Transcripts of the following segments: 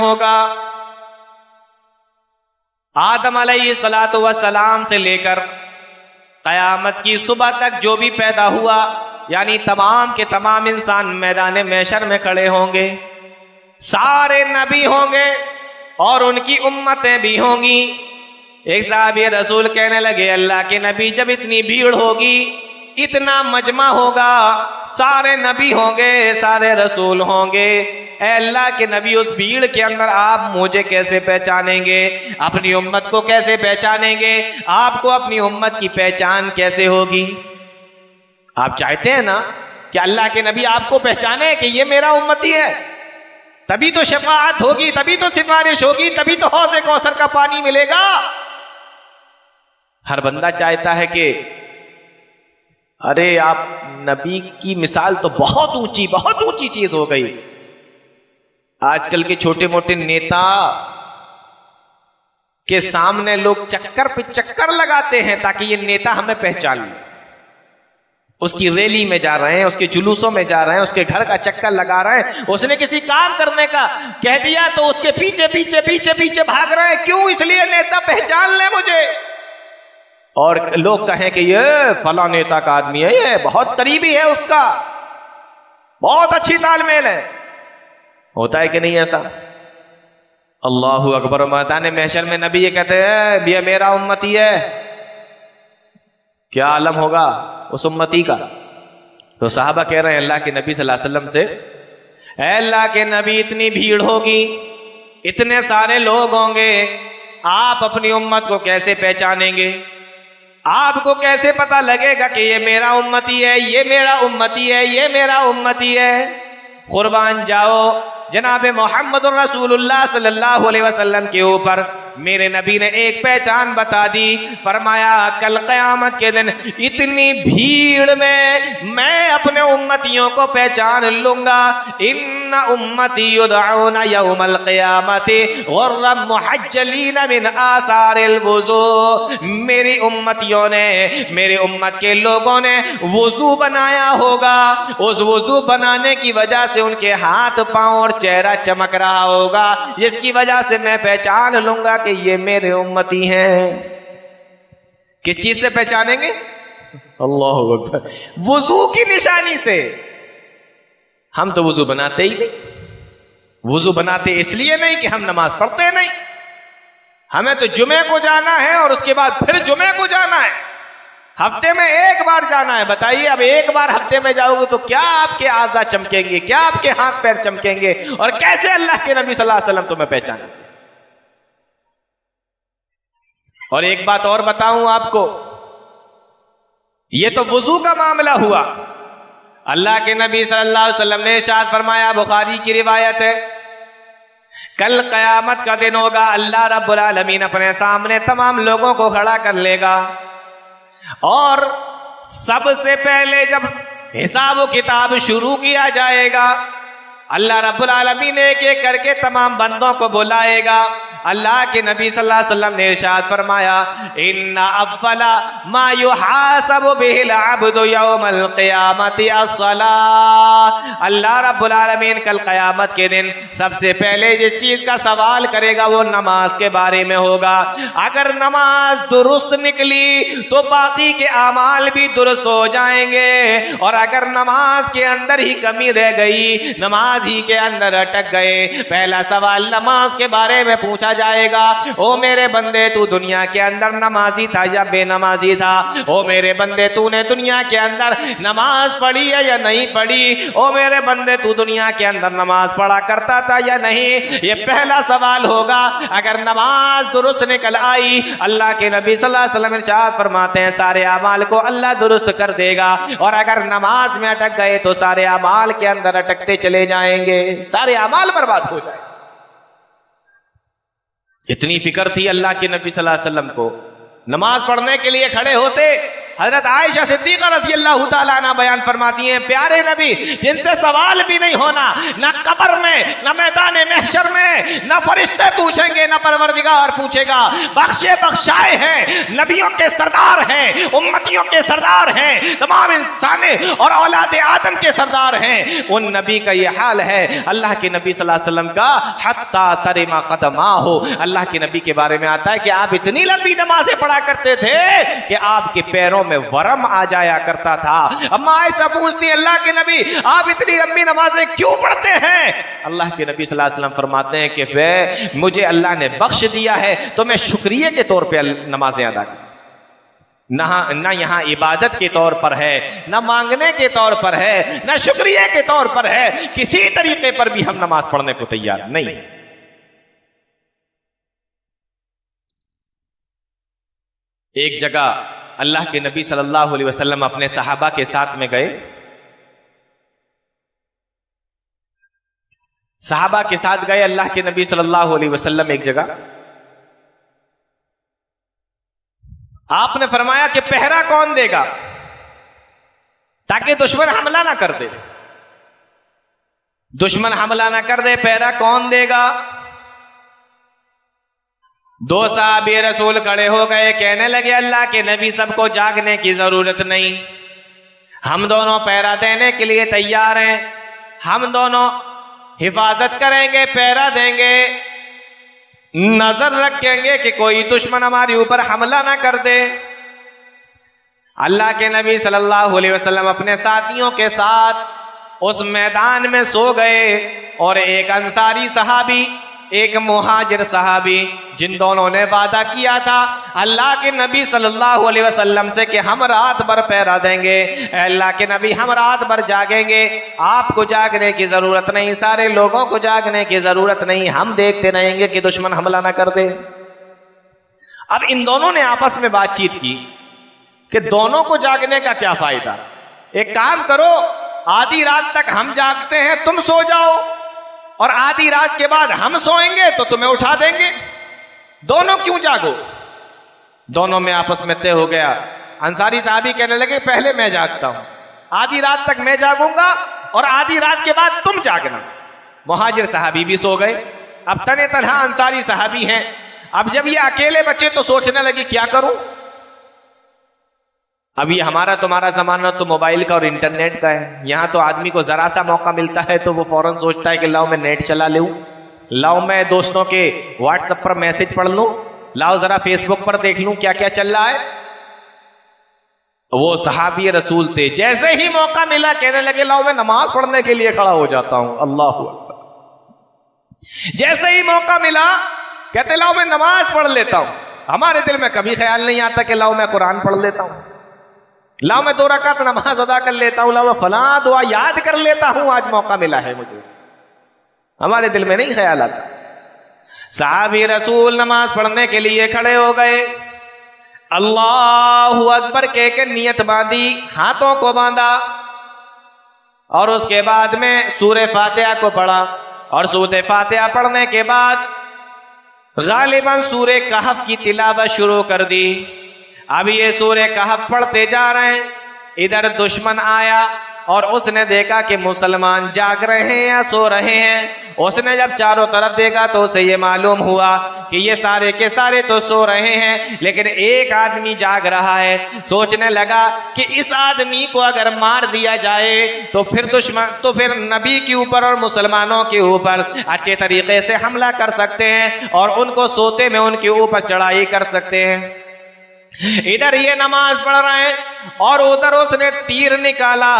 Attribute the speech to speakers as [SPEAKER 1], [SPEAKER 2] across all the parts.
[SPEAKER 1] होगा। आदम अलैहिस्सलातु वस्सलाम से लेकर क़यामत की सुबह तक जो भी पैदा हुआ, यानी तमाम के तमाम इंसान मैदान महशर में खड़े होंगे। सारे नबी होंगे और उनकी उम्मतें भी होंगी। एक साहबी रसूल कहने लगे, अल्लाह के नबी, जब इतनी भीड़ होगी, इतना मजमा होगा, सारे नबी होंगे, सारे रसूल होंगे, ऐ अल्लाह के नबी, उस भीड़ के अंदर आप मुझे कैसे पहचानेंगे? अपनी उम्मत को कैसे पहचानेंगे? आपको अपनी उम्मत की पहचान कैसे होगी? आप चाहते हैं ना कि अल्लाह के नबी आपको पहचाने कि ये मेरा उम्मती है, तभी तो शफाअत होगी, तभी तो सिफारिश होगी, तभी तो हौज़े कौसर का पानी मिलेगा। हर बंदा चाहता है कि अरे आप नबी की मिसाल तो बहुत ऊंची चीज हो गई। आजकल के छोटे मोटे नेता के सामने लोग चक्कर पे चक्कर लगाते हैं ताकि ये नेता हमें पहचान ले। उसकी रैली में जा रहे हैं, उसके जुलूसों में जा रहे हैं, उसके घर का चक्कर लगा रहे हैं। उसने किसी काम करने का कह दिया तो उसके पीछे पीछे पीछे पीछे भाग रहे हैं। क्यों? इसलिए नेता पहचान ले मुझे, और लोग कहें कि ये फला नेता का आदमी है, ये बहुत करीबी है, उसका बहुत अच्छी तालमेल है। होता है कि नहीं ऐसा? अल्लाहु अकबर। मैदान महशर में नबी ये कहते हैं, ये मेरा उम्मती है, क्या आलम होगा उस उम्मती का? तो साहबा कह रहे हैं अल्लाह के नबी सल्लल्लाहु अलैहि वसल्लम से, ऐ अल्लाह के नबी, इतनी भीड़ होगी, इतने सारे लोग होंगे, आप अपनी उम्मत को कैसे पहचानेंगे? आपको कैसे पता लगेगा कि ये मेरा उम्मती है, ये मेरा उम्मती है, ये मेरा उम्मती है? कुर्बान जाओ, जनाब मोहम्मद रसूलुल्लाह सल्लल्लाहु अलैहि वसल्लम के ऊपर मेरे नबी ने एक पहचान बता दी। फरमाया, कल क़यामत के दिन इतनी भीड़ में मैं अपने उम्मतियों को पहचान लूंगा। इन्ना उम्मती युदऊना यौमल क़यामति गुर्रम मुहज्जलीन मिन आसारिल वुज़ू। मेरी उम्मतियों ने, मेरे उम्मत के लोगों ने वुज़ू बनाया होगा, उस वुज़ू बनाने की वजह से उनके हाथ पांव और चेहरा चमक रहा होगा, जिसकी वजह से मैं पहचान लूंगा कि ये मेरे उम्मती हैं। किस चीज से पहचानेंगे? अल्लाहु अकबर, वुजू की निशानी से। हम तो वुजू बनाते ही नहीं। वुजू बनाते इसलिए नहीं कि हम नमाज पढ़ते नहीं, हमें तो जुमे को जाना है और उसके बाद फिर जुमे को जाना है। हफ्ते में एक बार जाना है। बताइए, अब एक बार हफ्ते में जाओगे तो क्या आपके आज़ा चमकेंगे, क्या आपके हाथ पैर चमकेंगे, और कैसे अल्लाह के नबी सल्लल्लाहु अलैहि वसल्लम तुम्हें पहचानेंगे? और एक बात और बताऊं आपको, ये तो वुजू का मामला हुआ। अल्लाह के नबी सल्लल्लाहु अलैहि वसल्लम ने इरशाद फरमाया, बुखारी की रिवायत है, कल क़यामत का दिन होगा, अल्लाह रब्बुल आलमीन अपने सामने तमाम लोगों को खड़ा कर लेगा, और सबसे पहले जब हिसाब किताब शुरू किया जाएगा, अल्लाह रब्बुल आलमीन एक एक करके तमाम बंदों को बुलाएगा। अल्लाह के नबी सल्लल्लाहु अलैहि वसल्लम ने इरशाद फरमाया, इन्ना अव्वला मा युहासबु बिहिल अब्दु यौमल क़ियामति अस्सलाह। अल्लाह रब्बुल आलमीन कल क़यामत के दिन सबसे पहले जिस चीज का सवाल करेगा वो नमाज के बारे में होगा। अगर नमाज दुरुस्त निकली तो बाकी के अमाल भी दुरुस्त हो जाएंगे, और अगर नमाज के अंदर ही कमी रह गई, नमाज ही के अंदर अटक गए, पहला सवाल नमाज के बारे में पूछा जाएगा, ओ मेरे बंदे, तू दुनिया के अंदर नमाजी था या बेनमाजी था? ओ मेरे बंदे, तूने दुनिया के अंदर नमाज पढ़ी है या नहीं पढ़ी? ओ मेरे बंदे, तू दुनिया के अंदर नमाज पढ़ा करता था या नहीं? ये पहला सवाल होगा। अगर नमाज दुरुस्त निकल आई, अल्लाह के नबी सल्लल्लाहु अलैहि वसल्लम इरशाद फरमाते हैं, सारे अमाल को अल्लाह दुरुस्त कर देगा, और अगर नमाज में अटक गए तो सारे अमाल के अंदर अटकते चले जाएंगे, सारे अमाल बर्बाद हो जाए। इतनी फिक्र थी अल्लाह के नबी सल्लल्लाहु अलैहि वसल्लम को। नमाज पढ़ने के लिए खड़े होते, हजरत आयशा सिद्दीक़ा रज़ी अल्लाह तआला अन्हा बयान फरमाती हैं, प्यारे नबी जिनसे सवाल भी नहीं होना, ना कब्र में, ना मैदान महशर में, ना फरिश्ते पूछेंगे, ना परवरदिगार पूछेगा, बख्शे बख्शाए हैं, नबियों के सरदार हैं, उम्मतियों के सरदार हैं, तमाम इंसान और औलाद आदम के सरदार हैं, उन नबी का ये हाल है। अल्लाह के नबी सल्लल्लाहु अलैहि वसल्लम का हत्ता तरिमा कदमा हो, अल्लाह के नबी के बारे में आता है कि आप इतनी लंबी नमाजें पढ़ा करते थे कि आपके पैरों में वरम आ जाया करता था। अम्मा आयशा पूछती है, अल्लाह के नबी आप इतनी लंबी नमाजें क्यों पढ़ते हैं? अल्लाह के नबी सल्लल्लाहु अलैहि वसल्लम फरमाते हैं कि वे मुझे अल्लाह ने बख्श दिया है तो मैं शुक्रिया के तौर पे नमाजें अदा करता, ना यहाँ इबादत के तौर पर है, ना मांगने के तौर पर है, ना शुक्रिया के तौर पर है, किसी तरीके पर भी हम नमाज पढ़ने को तैयार नहीं। एक जगह अल्लाह के नबी सल्लल्लाहु अलैहि वसल्लम अपने सहाबा के साथ में गए, सहाबा के साथ गए अल्लाह के नबी सल्लल्लाहु अलैहि वसल्लम एक जगह। आपने फरमाया कि पहरा कौन देगा ताकि दुश्मन हमला ना कर दे, दुश्मन हमला ना कर दे, पहरा कौन देगा? दो साहबी रसूल खड़े हो गए, कहने लगे अल्लाह के नबी सबको जागने की जरूरत नहीं, हम दोनों पहरा देने के लिए तैयार हैं, हम दोनों हिफाजत करेंगे, पहरा देंगे, नजर रखेंगे कि कोई दुश्मन हमारे ऊपर हमला ना कर दे। अल्लाह के नबी सल्लल्लाहु अलैहि वसल्लम अपने साथियों के साथ उस मैदान में सो गए और एक अंसारी सहाबी, एक मुहाजिर सहाबी, जिन दोनों ने वादा किया था अल्लाह के नबी सल्लल्लाहु अलैहि वसल्लम से कि हम रात भर पहरा देंगे, अल्लाह के नबी हम रात भर जागेंगे, आपको जागने की जरूरत नहीं, सारे लोगों को जागने की जरूरत नहीं, हम देखते रहेंगे कि दुश्मन हमला ना कर दे। अब इन दोनों ने आपस में बातचीत की कि दोनों को जागने का क्या फायदा, एक काम करो, आधी रात तक हम जागते हैं, तुम सो जाओ, और आधी रात के बाद हम सोएंगे तो तुम्हें उठा देंगे, दोनों क्यों जागो? दोनों में आपस में तय हो गया। अंसारी साहबी कहने लगे पहले मैं जागता हूं, आधी रात तक मैं जागूंगा और आधी रात के बाद तुम जागना। मुहाजिर साहबी भी सो गए। अब तने तनहा अंसारी साहबी हैं, अब जब ये अकेले बचे तो सोचने लगे क्या करूं। अभी हमारा तुम्हारा जमाना तो मोबाइल का और इंटरनेट का है, यहाँ तो आदमी को जरा सा मौका मिलता है तो वो फौरन सोचता है कि लाओ मैं नेट चला लूं, लाओ मैं दोस्तों के व्हाट्सएप पर मैसेज पढ़ लूं, लाओ जरा फेसबुक पर देख लूं क्या क्या चल रहा है। वो सहाबी रसूल थे, जैसे ही मौका मिला कहने लगे लाओ मैं नमाज पढ़ने के लिए खड़ा हो जाता हूं, अल्लाह अकबर। जैसे ही मौका मिला कहते लाओ मैं नमाज पढ़ लेता हूं। हमारे दिल में कभी ख्याल नहीं आता कि लाओ मैं कुरान पढ़ लेता हूं, लाओ मैं 2 रकात नमाज अदा कर लेता हूं, लाओ मैं फलां दुआ याद कर लेता हूं, आज मौका मिला है मुझे। हमारे दिल में नहीं ख्याल आता। साहबी रसूल नमाज पढ़ने के लिए खड़े हो गए, अल्लाहु अकबर कह के नियत बांधी, हाथों को बांधा और उसके बाद में सूरे फातिहा को पढ़ा, और सूरे फातिहा पढ़ने के बाद गालिबन सूरे कहफ की तिलावत शुरू कर दी। अब ये सूरे कहफ पढ़ते जा रहे हैं, इधर दुश्मन आया और उसने देखा कि मुसलमान जाग रहे हैं या सो रहे हैं। उसने जब चारों तरफ देखा तो उसे ये मालूम हुआ कि ये सारे के सारे तो सो रहे हैं, लेकिन एक आदमी जाग रहा है। सोचने लगा कि इस आदमी को अगर मार दिया जाए तो फिर नबी के ऊपर और मुसलमानों के ऊपर अच्छे तरीके से हमला कर सकते हैं और उनको सोते में उनके ऊपर चढ़ाई कर सकते हैं। इधर ये नमाज पढ़ रहे हैं और उधर उसने तीर निकाला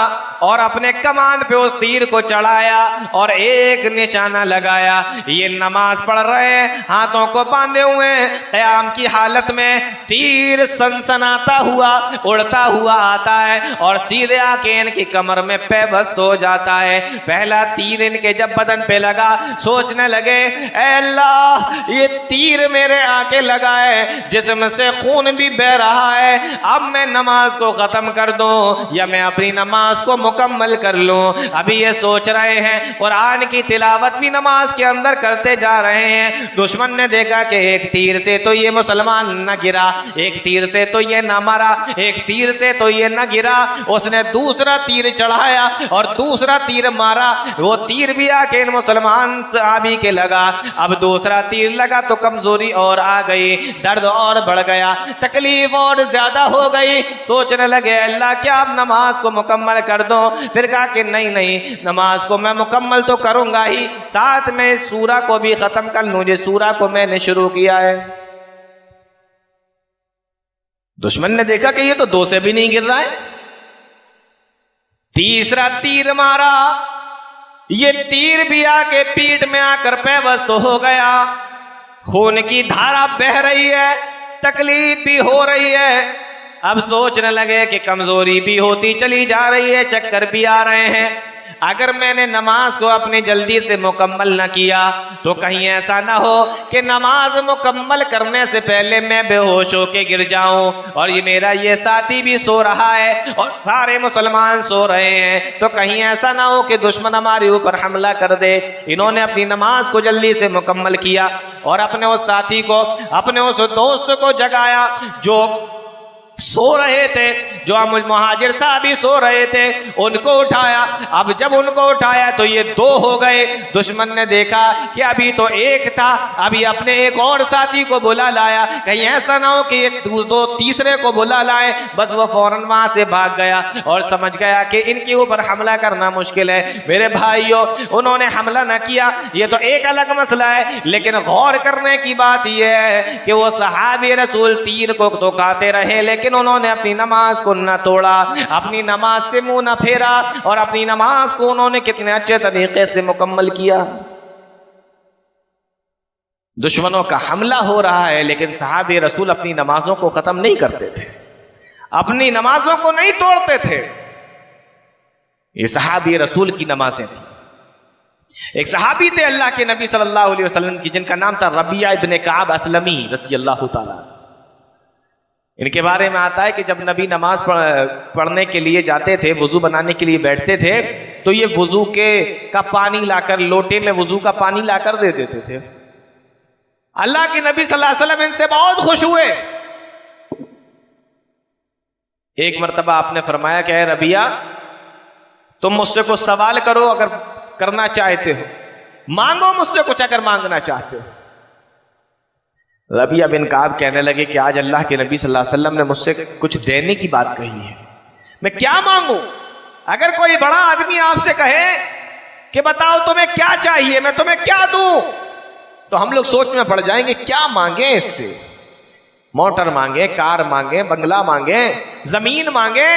[SPEAKER 1] और अपने कमान पे उस तीर को चढ़ाया और एक निशाना लगाया। ये नमाज पढ़ रहे हैं, हाथों को बांधे हुए हैं, क़याम की हालत में तीर सनसनाता हुआ उड़ता हुआ आता है और सीधे आके इनकी कमर में पेबस्त हो जाता है। पहला तीर इनके जब बदन पे लगा, सोचने लगे ऐ अल्लाह ये तीर मेरे आके लगा है, जिस्म से खून भी बह रहा है, अब मैं नमाज को ख़त्म कर दूं या मैं अपनी नमाज को मुकम्मल कर लूं। अभी ये सोच रहे हैं, कुरान की तिलावत भी नमाज के अंदर करते जा रहे हैं। दुश्मन ने देखा कि एक तीर से तो ये मुसलमान न गिरा, एक तीर से तो ये न मरा, एक तीर से तो ये न गिरा। उसने दूसरा तीर चढ़ाया और दूसरा तीर मारा। वो तीर भी आके इन मुसलमान सहाबी के लगा। अब दूसरा तीर लगा तो कमजोरी और आ गई, दर्द और बढ़ गया, तकलीफ और ज्यादा हो गई। सोचने लगे अल्लाह क्या अब नमाज को मुकम्मल कर दो। फिर कहा कि नहीं नहीं, नमाज को मैं मुकम्मल तो करूंगा ही, साथ में सूरा को भी खत्म कर लूं, जिस सूरा को मैंने शुरू किया है। दुश्मन ने देखा कि ये तो 2 से भी नहीं गिर रहा है। तीसरा तीर मारा, ये तीर भी आके पीठ में आकर पेवस्त हो गया। खून की धारा बह रही है, तकलीफ भी हो रही है। अब सोचने लगे कि कमजोरी भी होती चली जा रही है, चक्कर भी आ रहे हैं। अगर मैंने नमाज को अपने जल्दी से मुकम्मल न किया तो कहीं ऐसा ना हो कि नमाज मुकम्मल करने से पहले मैं बेहोश होके गिर जाऊं और ये मेरा ये साथी भी सो रहा है और सारे मुसलमान सो रहे हैं, तो कहीं ऐसा ना हो कि दुश्मन हमारे ऊपर हमला कर दे। इन्होंने अपनी नमाज को जल्दी से मुकम्मल किया और अपने उस साथी को, अपने उस दोस्त को जगाया जो सो रहे थे, जो मुहाजिर साहबी सो रहे थे, उनको उठाया। अब जब उनको उठाया तो ये 2 हो गए। दुश्मन ने देखा कि अभी तो एक था, अभी अपने एक और साथी को बुला लाया, कहीं ऐसा ना हो कि ये 2 तीसरे को बुला लाए। बस वो फौरन वहां से भाग गया और समझ गया कि इनके ऊपर हमला करना मुश्किल है। मेरे भाइयों, उन्होंने हमला न किया ये तो एक अलग मसला है, लेकिन गौर करने की बात यह है कि वो सहाबी रसूल तीर को तो खाते रहे, लेकिन उन्होंने अपनी नमाज को न तोड़ा, अपनी नमाज से मुंह न फेरा और अपनी नमाज को उन्होंने कितने अच्छे तरीके से मुकम्मल किया। दुश्मनों का हमला हो रहा है, लेकिन सहाबे रसूल अपनी नमाजों को खत्म नहीं करते थे, अपनी नमाजों को नहीं तोड़ते थे। ये सहाबी रसूल की नमाजें थी। एक सहाबी थे अल्लाह के नबी सल्लल्लाहु अलैहि वसल्लम की, जिनका नाम था रबिया इब्ने काब असलमी रज़ी अल्लाह ताला। इनके बारे में आता है कि जब नबी नमाज पढ़ने के लिए जाते थे, वुजू बनाने के लिए बैठते थे, तो ये वुजू का पानी लाकर, लोटे में वुजू का पानी लाकर दे देते थे। अल्लाह के नबी सल्लल्लाहु अलैहि वसल्लम इनसे बहुत खुश हुए। एक मर्तबा आपने फरमाया कि रबिया, तुम मुझसे कुछ सवाल करो अगर करना चाहते हो, मांगो मुझसे कुछ अगर मांगना चाहते हो। रबिया बिन काब कहने लगे कि आज अल्लाह के नबी सल्लल्लाहु अलैहि वसल्लम ने मुझसे कुछ देने की बात कही है, मैं क्या मांगू? अगर कोई बड़ा आदमी आपसे कहे कि बताओ तुम्हें क्या चाहिए, मैं तुम्हें क्या दूं, तो हम लोग सोच में पड़ जाएंगे क्या मांगे इससे। मोटर मांगे, कार मांगे, बंगला मांगे, जमीन मांगे,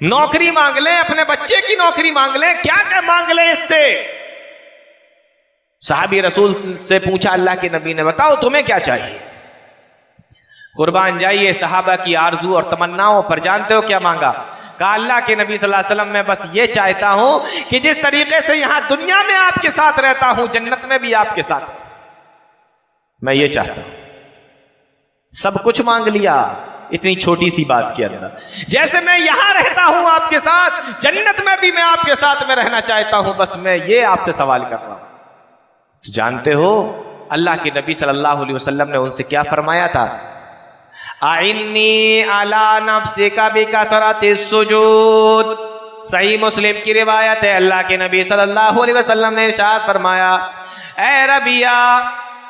[SPEAKER 1] नौकरी मांग ले, अपने बच्चे की नौकरी मांग ले, क्या क्या मांग ले इससे। साहबी रसूल से पूछा अल्लाह के नबी ने, बताओ तुम्हें क्या चाहिए? कुर्बान जाइए सहाबा की आरजू और तमन्नाओं पर। जानते हो क्या मांगा? कहा अल्लाह के नबी सल्लल्लाहु अलैहि वसल्लम, मैं बस ये चाहता हूं कि जिस तरीके से यहां दुनिया में आपके साथ रहता हूं, जन्नत में भी आपके साथ, मैं ये चाहता हूं। सब कुछ मांग लिया इतनी छोटी सी बात के अंदर। जैसे मैं यहां रहता हूं आपके साथ, जन्नत में भी मैं आपके साथ में रहना चाहता हूं, बस मैं ये आपसे सवाल कर रहा हूं। जानते हो अल्लाह के नबी सल्लल्लाहु अलैहि वसल्लम ने उनसे क्या फरमाया था? आइन्नी अला नफ्सिका बिकसरतिस सुजूद। सही मुस्लिम की रिवायत है, अल्लाह के नबी सल्लल्लाहु अलैहि वसल्लम ने इरशाद फरमाया, ऐ रबिया,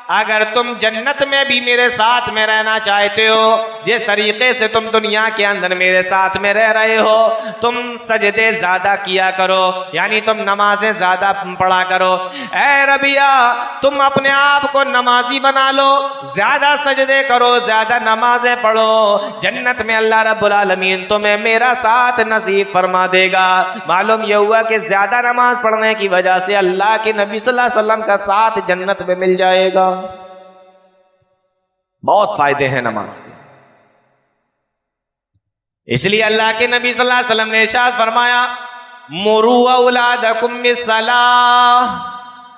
[SPEAKER 1] अगर तुम जन्नत में भी मेरे साथ में रहना चाहते हो, जिस तरीके से तुम दुनिया के अंदर मेरे साथ में रह रहे हो, तुम सजदे ज्यादा किया करो, यानी तुम नमाजें ज्यादा पढ़ा करो। ऐ रबिया, तुम अपने आप को नमाजी बना लो, ज्यादा सजदे करो, ज्यादा नमाजें पढ़ो, जन्नत में अल्लाह रब्बुल आलमीन तुम्हें मेरा साथ नसीब फरमा देगा। मालूम यह हुआ कि ज्यादा नमाज पढ़ने की वजह से अल्लाह के नबी सल्लल्लाहु अलैहि वसल्लम का साथ जन्नत में मिल जाएगा। बहुत फायदे हैं नमाज के। इसलिए अल्लाह के नबी सल्लल्लाहु अलैहि वसल्लम ने इरशाद फरमाया, मुरू औलादकुम बिस्सलाह,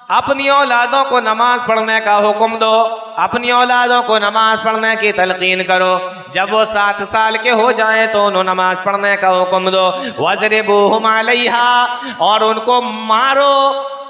[SPEAKER 1] अपनी औलादों को नमाज पढ़ने का हुक्म दो, अपनी औलादों को नमाज पढ़ने की तलकीन करो। जब वो 7 साल के हो जाएं तो उन्हें नमाज पढ़ने का हुक्म दो। वज़रिबूहुम अलैहा, और उनको मारो।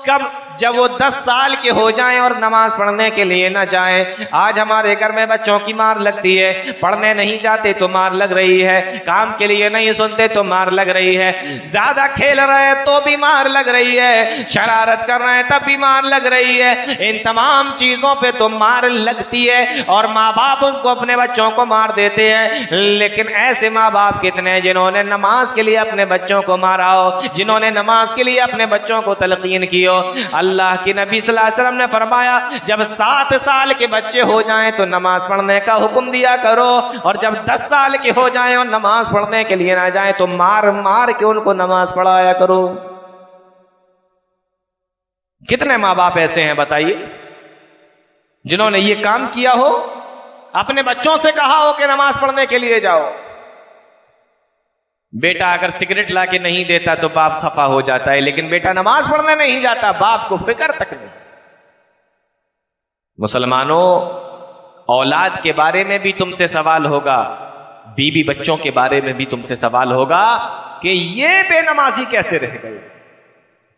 [SPEAKER 1] कब? जब वो 10 साल के हो जाएं और नमाज पढ़ने के लिए ना जाएं। आज हमारे घर में बच्चों की मार लगती है, पढ़ने नहीं जाते तो मार लग रही है, काम के लिए नहीं सुनते तो मार लग रही है, ज्यादा खेल रहे हैं तो भी मार लग रही है, शरारत कर रहे हैं तब भी मार लग रही है। इन तमाम चीजों पे तो मार लगती है और माँ बाप उनको अपने बच्चों को मार देते हैं। लेकिन ऐसे माँ बाप कितने हैं जिन्होंने नमाज के लिए अपने बच्चों को मारा हो, जिन्होंने नमाज के लिए अपने बच्चों को तलकीन की हो। अल्लाह के नबी सल्लल्लाहु अलैहि वसल्लम ने फरमाया, जब 7 साल के बच्चे हो जाएं तो नमाज पढ़ने का हुक्म दिया करो, और जब 10 साल के हो जाएं और नमाज पढ़ने के लिए ना जाएं तो मार मार के उनको नमाज पढ़ाया करो। कितने माँ बाप ऐसे हैं बताइए जिन्होंने ये काम किया हो, अपने बच्चों से कहा हो कि नमाज पढ़ने के लिए जाओ। बेटा अगर सिगरेट ला के नहीं देता तो बाप खफा हो जाता है, लेकिन बेटा नमाज पढ़ने नहीं जाता, बाप को फिक्र तक नहीं। मुसलमानों, औलाद के बारे में भी तुमसे सवाल होगा, बीवी बच्चों के बारे में भी तुमसे सवाल होगा कि ये बेनमाजी कैसे रह गए।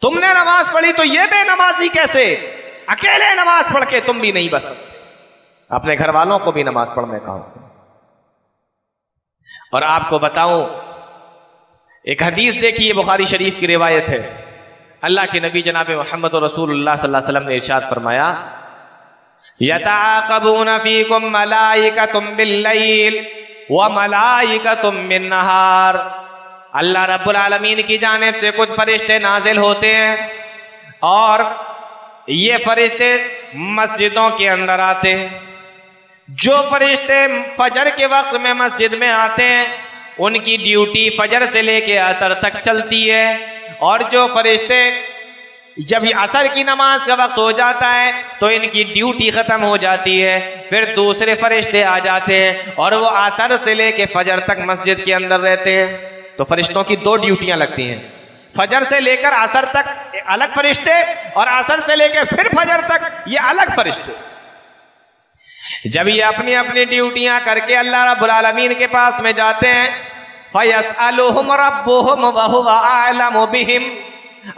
[SPEAKER 1] तुमने नमाज पढ़ी तो ये बेनमाजी कैसे? अकेले नमाज पढ़ के तुम भी नहीं बस सकते, अपने घर वालों को भी नमाज पढ़ने का हो। और आपको बताऊं, एक हदीस देखिए, बुखारी शरीफ की रिवायत है। अल्लाह के नबी जनाब मोहम्मद रसूलुल्लाह सल्लल्लाहु अलैहि वसल्लम ने इरशाद फरमाया, यताक़बून फ़ीकुम मलाइकतुम बिल्लैल व मलाइकतुम बिन्नहार। अल्लाह रब्बुल आलमीन की जानिब से कुछ फरिश्ते नाजिल होते हैं और ये फरिश्ते मस्जिदों के अंदर आते हैं। जो फरिश्ते फजर के वक्त में मस्जिद में आते हैं उनकी ड्यूटी फजर से लेके असर तक चलती है, और जो फरिश्ते जब असर की नमाज का वक्त हो जाता है तो इनकी ड्यूटी खत्म हो जाती है। फिर दूसरे फरिश्ते आ जाते हैं और वो असर से लेके फजर तक मस्जिद के अंदर रहते हैं। तो फरिश्तों की 2 ड्यूटियां लगती हैं, फजर से लेकर असर तक अलग फरिश्ते और असर से लेकर फिर फजर तक ये अलग फरिश्ते। जब ये अपनी अपनी ड्यूटियां करके अल्लाह रब्बुल आलमीन के पास में जाते हैं, फयसअलुहुम रब्बुहुम व हुवा अअलमु बिहिम।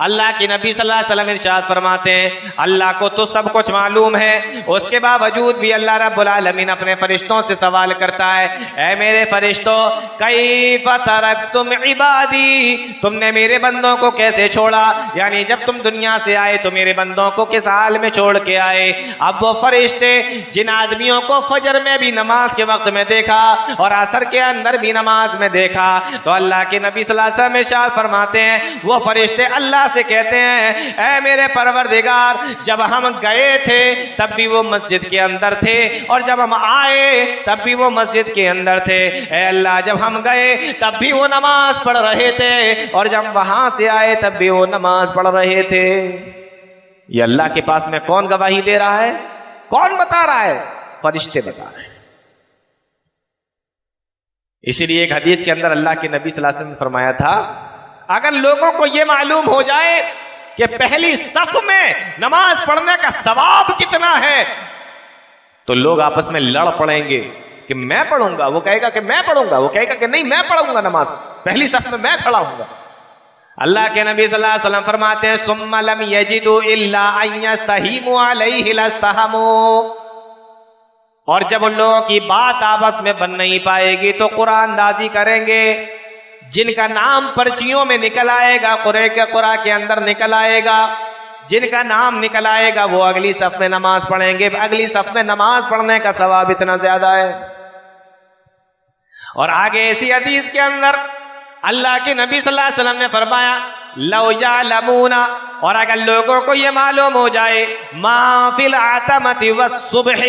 [SPEAKER 1] अल्लाह के नबी सल्लल्लाहु अलैहि वसल्लम इरशाद फरमाते हैं, अल्लाह को तो सब कुछ मालूम है, उसके बावजूद भी अल्लाह रब्बुल आलमीन अपने फरिश्तों से सवाल करता है, ऐ मेरे फरिश्तों, कैफ तरकतुम इबादी, तुमने मेरे बंदों को कैसे छोड़ा? यानी जब तुम दुनिया से आए तो मेरे बंदों को किस हाल में छोड़ के आए? अब वो फरिश्ते जिन आदमियों को फजर में भी नमाज के वक्त में देखा और असर के अंदर भी नमाज में देखा, तो अल्लाह के नबी सल्लल्लाहु अलैहि वसल्लम इरशाद फरमाते हैं, वो फरिश्ते अल्लाह से कहते हैं, ऐ मेरे परवरदिगार, जब हम गए थे तब भी वो मस्जिद के अंदर थे और जब हम आए तब भी वो मस्जिद के अंदर थे। ऐ अल्लाह, जब हम गए तब भी वो नमाज पढ़ रहे थे और जब वहां से आए तब भी वो नमाज पढ़ रहे थे। ये अल्लाह के पास में कौन गवाही दे रहा है? कौन बता रहा है? फरिश्ते बता रहे हैं। इसीलिए एक हदीस के अंदर अल्लाह के नबी सल्लल्लाहु अलैहि वसल्लम ने फरमाया था, अगर लोगों को यह मालूम हो जाए कि पहली सफ में नमाज पढ़ने का सवाब कितना है, तो लोग आपस में लड़ पड़ेंगे कि मैं पढ़ूंगा, वो कहेगा कि मैं पढ़ूंगा, वो कहेगा कि नहीं मैं पढ़ूंगा नमाज, पहली सफ में मैं खड़ा हूंगा। अल्लाह के नबी सल्लल्लाहु अलैहि वसल्लम फरमाते हैं, सुम्मा लम यजिदु इल्ला अन यस्तहीमु अलैहि लस्तहमू। और जब उन लोगों की बात आपस में बन नहीं पाएगी तो कुरानदाजी करेंगे। जिनका नाम पर्चियों में निकल आएगा, कुरा के अंदर निकल आएगा, जिनका नाम निकल आएगा वो अगली सफ में नमाज पढ़ेंगे। अगली सफ में नमाज पढ़ने का सवाब इतना ज्यादा है। और आगे ऐसी हदीस के अंदर अल्लाह के नबी सल्लल्लाहु अलैहि वसल्लम ने फरमाया, लौ यअलमूना, और अगर लोगों को ये मालूम हो जाए, मा फिल आतमति वस्सुबह,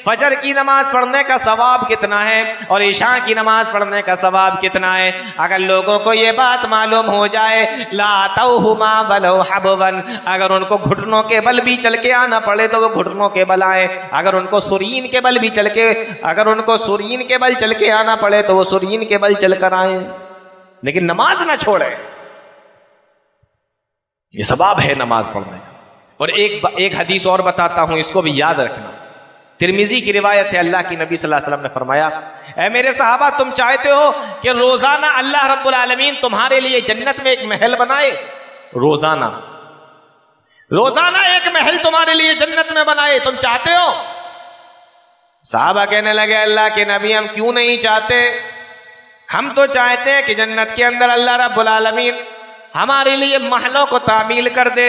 [SPEAKER 1] फजर की नमाज पढ़ने का सवाब कितना है और इशा की नमाज पढ़ने का सवाब कितना है, अगर लोगों को ये बात मालूम हो जाए, ला तौहुमा वलौ हबवन, अगर उनको घुटनों के बल भी चल के आना पड़े तो वो घुटनों के बल आए, अगर उनको सुरीन के बल भी चल के, अगर उनको सुरीन के बल चल के आना पड़े तो वो सुरीन के बल चल कर आए, लेकिन नमाज ना छोड़े। ये सवाब है नमाज पढ़ने का। और एक हदीस और बताता हूं, इसको भी याद रखना। तिरमिजी की रिवायत है, अल्लाह की नबी सल्लल्लाहु अलैहि वसल्लम ने फरमाया, ऐ मेरे सहाबा, तुम चाहते हो कि रोजाना अल्लाह रब्बुल आलमीन तुम्हारे लिए जन्नत में एक महल बनाए? रोजाना एक महल तुम्हारे लिए जन्नत में बनाए, तुम चाहते हो? सहाबा कहने लगे, अल्लाह के नबी, हम क्यों नहीं चाहते, हम तो चाहते हैं कि जन्नत के अंदर अल्लाह रब्बुल आलमीन हमारे लिए महलों को तामील कर दे।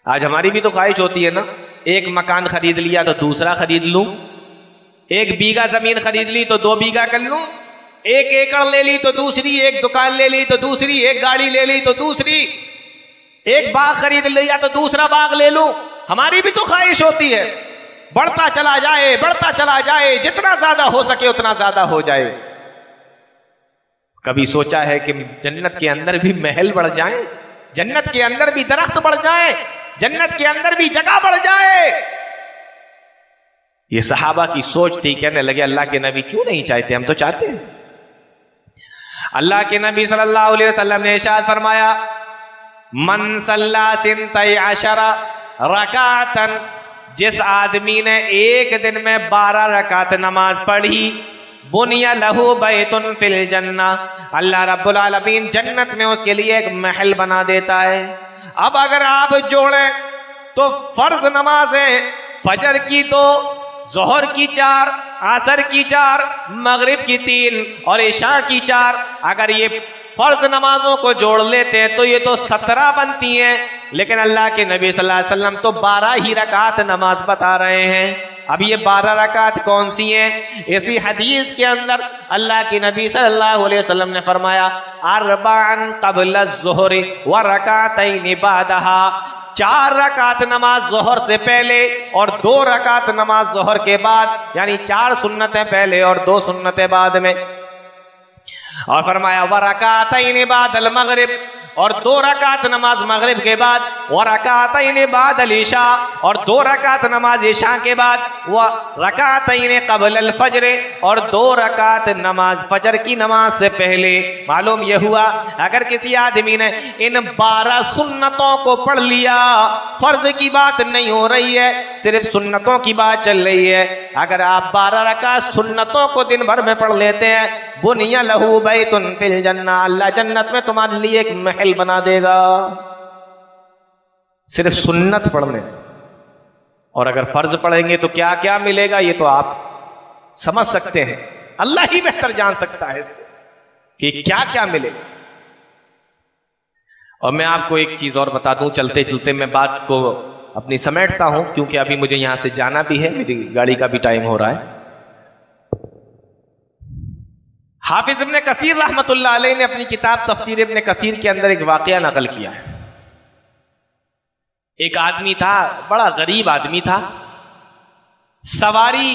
[SPEAKER 1] आज हमारी भी तो ख्वाहिश होती है ना, एक मकान खरीद लिया तो दूसरा खरीद लूं, 1 बीघा जमीन खरीद ली तो 2 बीघा कर लूं, 1 एकड़ ले ली तो दूसरी, 1 दुकान ले ली तो दूसरी, 1 गाड़ी ले ली तो दूसरी, 1 बाग खरीद लिया तो दूसरा बाग ले लूं। हमारी भी तो ख्वाहिश होती है, बढ़ता चला जाए, बढ़ता चला जाए, जितना ज्यादा हो सके उतना ज्यादा हो जाए। कभी सोचा है कि जन्नत के अंदर भी महल बढ़ जाए, जन्नत के अंदर भी दरख्त बढ़ जाए, जन्नत के अंदर भी जगह बढ़ जाए? ये सहाबा की सोच थी। कहने लगे, अल्लाह के नबी क्यों नहीं चाहते, हम तो चाहते हैं। अल्लाह के नबी सल्लल्लाहु अलैहि वसल्लम ने इरशाद फरमाया, मन सल्ला सिंतई अशरा रकातन, जिस आदमी ने एक दिन में 12 रकात नमाज पढ़ी, बुनिया लहू बैतुन फिल जन्ना, अल्लाह रब्बुल आलमीन जन्नत में उसके लिए एक महल बना देता है। अब अगर आप जोड़ें तो फर्ज नमाजें फजर की 2, जोहर की 4, असर की 4, मगरिब की 3 और इशा की 4, अगर ये फर्ज नमाजों को जोड़ लेते हैं तो ये तो 17 बनती हैं। लेकिन अल्लाह के नबी सल्लल्लाहु अलैहि वसल्लम तो 12 ही रकात नमाज बता रहे हैं। अब ये 12 रकात कौन सी हैं? इसी हदीस के अंदर अल्लाह के नबी सल्लल्लाहु अलैहि वसल्लम ने फरमाया, अरबान क़ब्ल ज़ुहरी व रकातैन बादहा, 4 रकात नमाज जोहर से पहले और 2 रकात नमाज जोहर के बाद, यानी 4 सुन्नतें पहले और 2 सुन्नतें बाद में। और फरमाया व रकातैन बादल मगरिब, और 2 रकात नमाज मगरिब के बाद, व रकातैन बादल इशा, और 2 रकात नमाज इशा के बाद, व रकातैन क़ब्ल अल फज्र, और 2 रकात नमाज फजर की नमाज से पहले। मालूम यह हुआ, अगर किसी आदमी ने इन 12 सुन्नतों को पढ़ लिया, फर्ज की बात नहीं हो रही है, सिर्फ सुन्नतों की बात चल रही है, अगर आप 12 रकात सुन्नतों को दिन भर में पढ़ लेते हैं, बुनिया लहू बैतुन फिल जन्ना, अल्लाह जन्नत में तुम्हारे लिए एक महल बना देगा, सिर्फ सुन्नत पढ़ने से। और अगर फर्ज पढ़ेंगे तो क्या क्या मिलेगा, ये तो आप समझ सकते हैं, अल्लाह ही बेहतर जान सकता है इसको कि क्या क्या मिलेगा। और मैं आपको एक चीज और बता दूं, चलते चलते मैं बात को अपनी समेटता हूं, क्योंकि अभी मुझे यहां से जाना भी है, मेरी गाड़ी का भी टाइम हो रहा है। हाफिज इब्न कसीर रहमतुल्लाह अलैह ने अपनी किताब तफसीर इब्न कसीर के अंदर एक वाकया नकल किया है। एक आदमी था, बड़ा गरीब आदमी था, सवारी